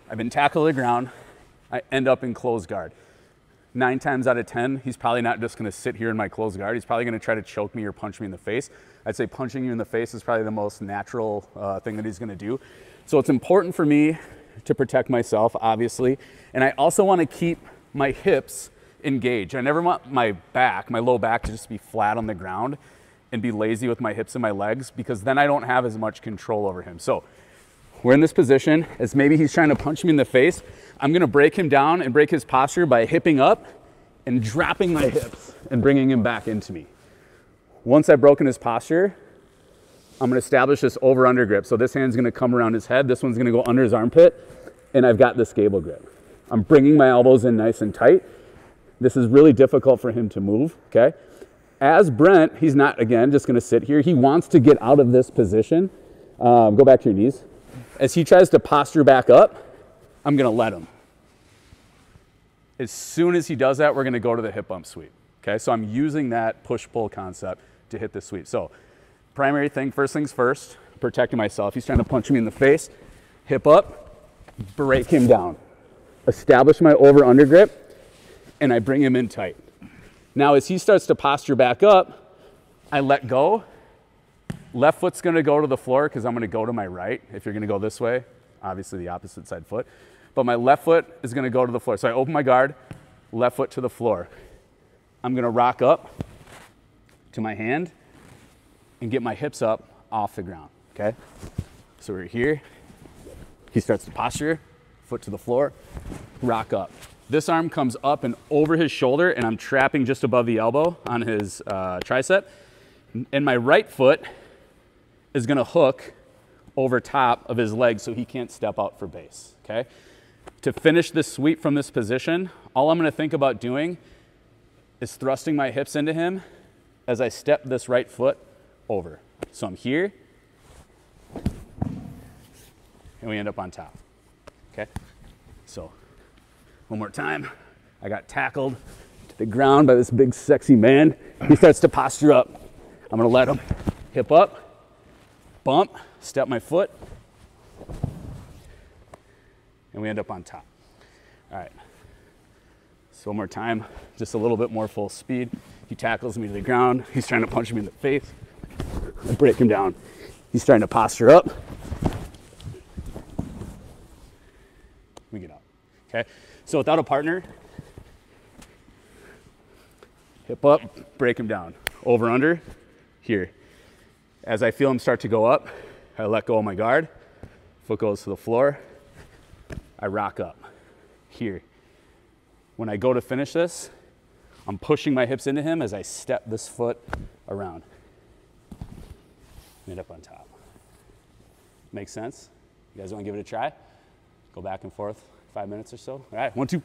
I've been tackled to the ground, I end up in closed guard. 9 times out of 10, he's probably not just gonna sit here in my closed guard. He's probably gonna try to choke me or punch me in the face. I'd say punching you in the face is probably the most natural thing that he's gonna do. So it's important for me to protect myself, obviously. And I also wanna keep my hips engaged. I never want my back, my low back, to just be flat on the ground and be lazy with my hips and my legs, because then I don't have as much control over him. So we're in this position as maybe he's trying to punch me in the face. I'm gonna break him down and break his posture by hipping up and dropping my hips and bringing him back into me. Once I've broken his posture, I'm gonna establish this over-under grip. So this hand's gonna come around his head, this one's gonna go under his armpit, and I've got this gable grip. I'm bringing my elbows in nice and tight. This is really difficult for him to move, okay? As Brent, he's not, again, just gonna sit here. He wants to get out of this position. Go back to your knees. As he tries to posture back up, I'm gonna let him. As soon as he does that, we're gonna go to the hip bump sweep, okay? So I'm using that push-pull concept to hit the sweep. So primary thing, first things first, protecting myself. He's trying to punch me in the face, hip up, break him down. Establish my over-under grip, and I bring him in tight. Now, as he starts to posture back up, I let go. Left foot's gonna go to the floor because I'm gonna go to my right. If you're gonna go this way, obviously the opposite side foot. But my left foot is gonna go to the floor. So I open my guard, left foot to the floor. I'm gonna rock up to my hand and get my hips up off the ground, okay? So we're here. He starts to posture, foot to the floor, rock up. This arm comes up and over his shoulder, and I'm trapping just above the elbow on his tricep. And my right foot is gonna hook over top of his leg so he can't step out for base, okay? To finish this sweep from this position, all I'm gonna think about doing is thrusting my hips into him as I step this right foot over. So I'm here, and we end up on top, okay? So one more time. I got tackled to the ground by this big sexy man. He starts to posture up. I'm gonna let him hip up, bump, step my foot, and we end up on top. All right, so one more time, just a little bit more full speed. He tackles me to the ground. He's trying to punch me in the face. I break him down. He's trying to posture up. We get up, okay? So without a partner, hip up, break him down. Over, under, here. As I feel him start to go up, I let go of my guard. Foot goes to the floor. I rock up, here. When I go to finish this, I'm pushing my hips into him as I step this foot around. End up on top. Makes sense? You guys wanna give it a try? Go back and forth 5 minutes or so. All right, 1, 2.